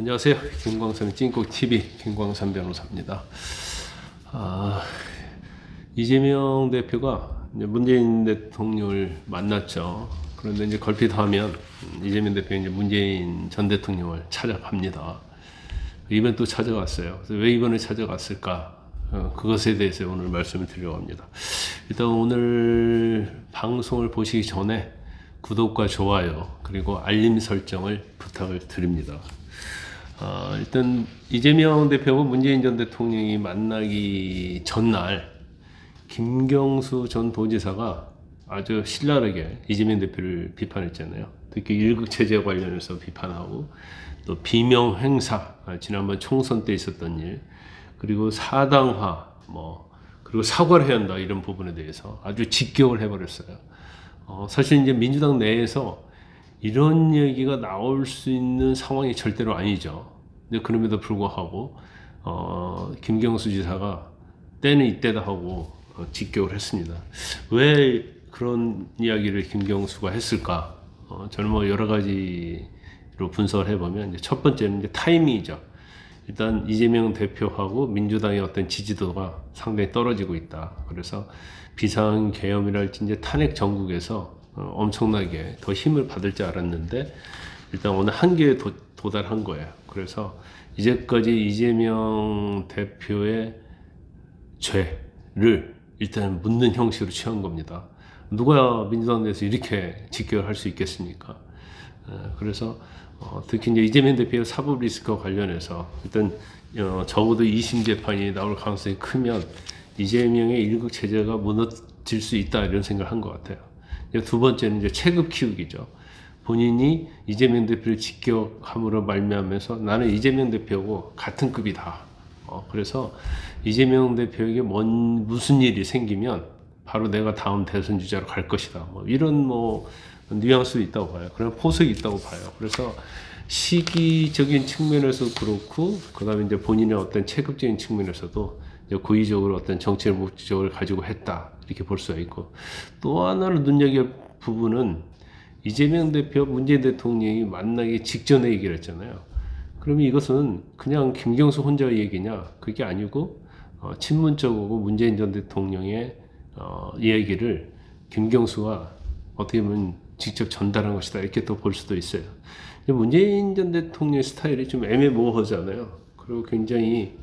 안녕하세요. 김광삼의 찐국TV 김광삼 변호사입니다. 이재명 대표가 이제 문재인 대통령을 만났죠. 그런데 이제 걸핏하면 이재명 대표가 이제 문재인 전 대통령을 찾아갑니다. 이번에 또 찾아갔어요. 그래서 왜 이번에 찾아갔을까? 그것에 대해서 오늘 말씀을 드리려고 합니다. 일단 오늘 방송을 보시기 전에 구독과 좋아요 그리고 알림 설정을 부탁을 드립니다. 일단 이재명 대표하고 문재인 전 대통령이 만나기 전날 김경수 전 도지사가 아주 신랄하게 이재명 대표를 비판했잖아요. 특히 일극체제 관련해서 비판하고 또 비명 행사, 지난번 총선 때 있었던 일, 그리고 사당화, 그리고 사과를 해야 한다 이런 부분에 대해서 아주 직격을 해버렸어요. 사실 이제 민주당 내에서 이런 얘기가 나올 수 있는 상황이 절대로 아니죠. 근데 그럼에도 불구하고 김경수 지사가 때는 이때다 하고 직격을 했습니다. 왜 그런 이야기를 김경수가 했을까? 저는 뭐 여러 가지로 분석을 해보면 이제 첫 번째는 이제 타이밍이죠. 일단 이재명 대표하고 민주당의 어떤 지지도가 상당히 떨어지고 있다. 그래서 비상계엄이랄지 이제 탄핵 정국에서 엄청나게 더 힘을 받을 줄 알았는데 일단 오늘 한계에 도달한 거예요. 그래서 이제까지 이재명 대표의 죄를 일단 묻는 형식으로 취한 겁니다. 누가 민주당 내에서 이렇게 직결할 수 있겠습니까? 그래서 특히 이제 이재명 대표의 사법 리스크와 관련해서 일단 적어도 2심 재판이 나올 가능성이 크면 이재명의 일극 체제가 무너질 수 있다 이런 생각을 한 것 같아요. 두 번째는 이제 체급 키우기죠. 본인이 이재명 대표를 직격함으로 말미암아서 나는 이재명 대표하고 같은 급이다. 그래서 이재명 대표에게 무슨 일이 생기면 바로 내가 다음 대선 주자로 갈 것이다. 이런 뉘앙스도 있다고 봐요. 그런 포석이 있다고 봐요. 그래서 시기적인 측면에서 그렇고, 그 다음에 이제 본인의 어떤 체급적인 측면에서도 고의적으로 어떤 정치적 목적을 가지고 했다. 이렇게 볼 수가 있고, 또 하나로 눈여겨볼 부분은 이재명 대표, 문재인 대통령이 만나기 직전에 얘기를 했잖아요. 그러면 이것은 그냥 김경수 혼자의 얘기냐? 그게 아니고, 친문적으로 문재인 전 대통령의 이야기를 김경수가 어떻게 보면 직접 전달한 것이다. 이렇게 또 볼 수도 있어요. 문재인 전 대통령의 스타일이 좀 애매모호하잖아요. 그리고 굉장히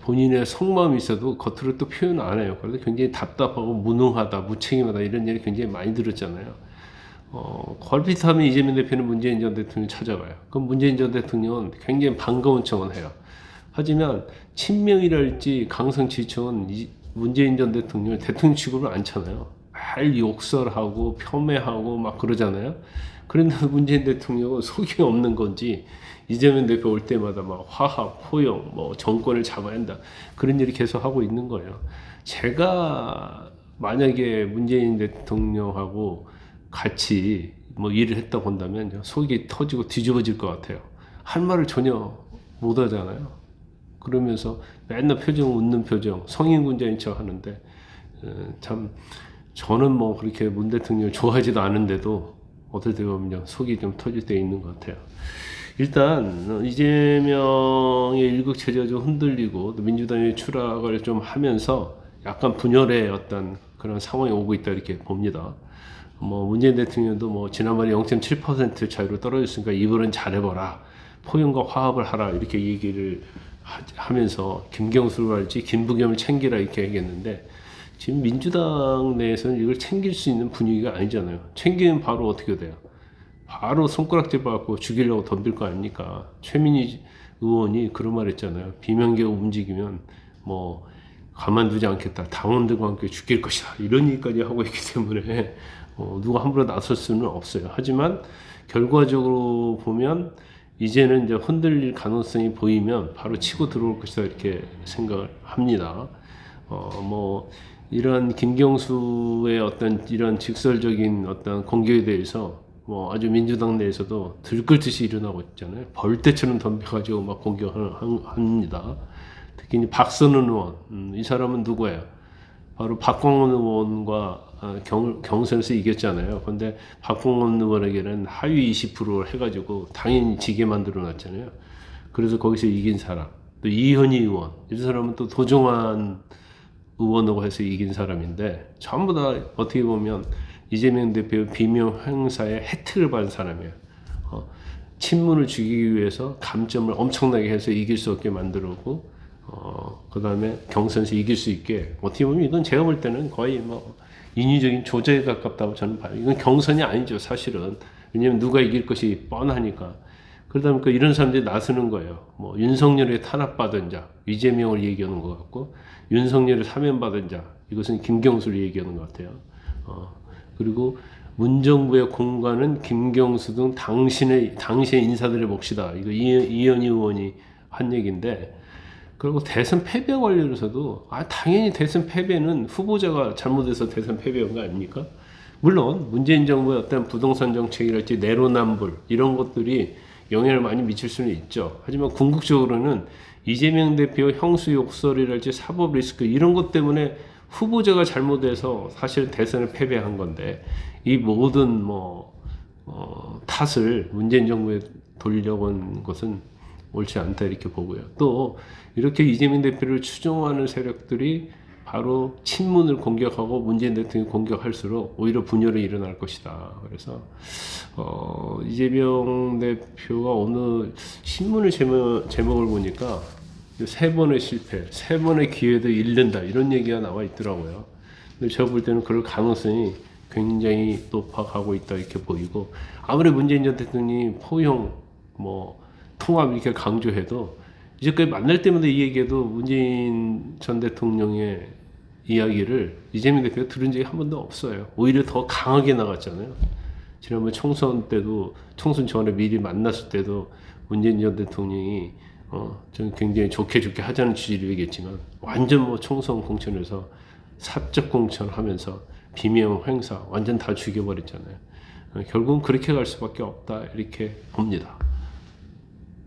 본인의 속마음이 있어도 겉으로 또 표현 안 해요. 그래서 굉장히 답답하고 무능하다, 무책임하다 이런 얘기 굉장히 많이 들었잖아요. 걸핏하면 이재명 대표는 문재인 전 대통령 찾아가요. 그럼 문재인 전 대통령은 굉장히 반가운 척은 해요. 하지만 친명이랄지 강성지청은 문재인 전 대통령을 대통령 취급을 않잖아요. 말 욕설하고 폄훼하고 막 그러잖아요. 그런데 문재인 대통령은 속이 없는 건지 이재명 대표 올 때마다 막 화합, 포용, 정권을 잡아야 한다. 그런 일을 계속 하고 있는 거예요. 제가 만약에 문재인 대통령하고 같이 일을 했다 본다면 속이 터지고 뒤집어질 것 같아요. 할 말을 전혀 못 하잖아요. 그러면서 맨날 웃는 표정, 성인군자인 척 하는데, 참, 저는 그렇게 문 대통령을 좋아하지도 않은데도 어떻게 보면 속이 좀 터질 때 있는 것 같아요. 일단, 이재명의 일극체제가 좀 흔들리고, 또 민주당의 추락을 좀 하면서 약간 분열의 어떤 그런 상황이 오고 있다 이렇게 봅니다. 문재인 대통령도 지난번에 0.7% 차이로 떨어졌으니까 이번엔 잘해봐라. 포용과 화합을 하라. 이렇게 얘기를 하면서 김경수를 할지 김부겸을 챙기라 이렇게 얘기했는데 지금 민주당 내에서는 이걸 챙길 수 있는 분위기가 아니잖아요. 챙기면 바로 어떻게 돼요? 바로 손가락질 받고 죽이려고 덤빌 거 아닙니까? 최민희 의원이 그런 말 했잖아요. 비명계가 움직이면 가만두지 않겠다. 당원들과 함께 죽일 것이다. 이런 얘기까지 하고 있기 때문에 누가 함부로 나설 수는 없어요. 하지만 결과적으로 보면 이제는 이제 흔들릴 가능성이 보이면 바로 치고 들어올 것이다 이렇게 생각을 합니다. 이런 김경수의 어떤 이런 직설적인 어떤 공격에 대해서 아주 민주당 내에서도 들끓듯이 일어나고 있잖아요. 벌떼처럼 덤벼가지고 막 공격을 합니다. 특히 박선은 의원, 이 사람은 누구예요? 바로 박광원 의원과 경선에서 이겼잖아요. 근데 박홍원 의원에게는 하위 20%를 해가지고 당연히 지게 만들어 놨잖아요. 그래서 거기서 이긴 사람, 또 이현희 의원, 이 사람은 또 도종환 의원으로 해서 이긴 사람인데 전부 다 어떻게 보면 이재명 대표의 비명 행사에 혜택을 받은 사람이에요. 친문을 죽이기 위해서 감점을 엄청나게 해서 이길 수 없게 만들었고, 그 다음에 경선에서 이길 수 있게, 어떻게 보면 이건 제가 볼 때는 거의 뭐 인위적인 조작에 가깝다고 저는 봐요. 이건 경선이 아니죠, 사실은. 왜냐면 누가 이길 것이 뻔하니까. 그러다 보니까 이런 사람들이 나서는 거예요. 뭐 윤석열의 탄압받은 자, 이재명을 얘기하는 것 같고, 윤석열의 사면받은 자, 이것은 김경수를 얘기하는 것 같아요. 그리고 문정부의 공간은 김경수 등 당시의 인사들의 몫이다. 이거 이현희 의원이 한 얘기인데, 그리고 대선 패배 관련해서도 당연히 대선 패배는 후보자가 잘못해서 대선 패배한 거 아닙니까? 물론 문재인 정부의 어떤 부동산 정책이랄지 내로남불 이런 것들이 영향을 많이 미칠 수는 있죠. 하지만 궁극적으로는 이재명 대표 형수 욕설이랄지 사법 리스크 이런 것 때문에 후보자가 잘못해서 사실 대선을 패배한 건데, 이 모든 탓을 문재인 정부에 돌리려고 한 것은 옳지 않다 이렇게 보고요. 또 이렇게 이재명 대표를 추종하는 세력들이 바로 친문을 공격하고 문재인 대통령을 공격할수록 오히려 분열이 일어날 것이다. 그래서 이재명 대표가 어느 신문의 제목을 보니까 3번의 실패, 3번의 기회도 잃는다 이런 얘기가 나와 있더라고요. 근데 제가 볼 때는 그럴 가능성이 굉장히 높아가고 있다 이렇게 보이고, 아무리 문재인 전 대통령이 포용, 통합 이렇게 강조해도 이제까지 만날 때마다 이 얘기해도 문재인 전 대통령의 이야기를 이재명 대표가 들은 적이 한 번도 없어요. 오히려 더 강하게 나갔잖아요. 지난번 총선 때도, 총선 전에 미리 만났을 때도 문재인 전 대통령이 저는 굉장히 좋게 하자는 취지로 얘기했지만 완전 총선 공천에서 사적 공천하면서 비명 행사 완전 다 죽여버렸잖아요. 결국은 그렇게 갈 수밖에 없다 이렇게 봅니다.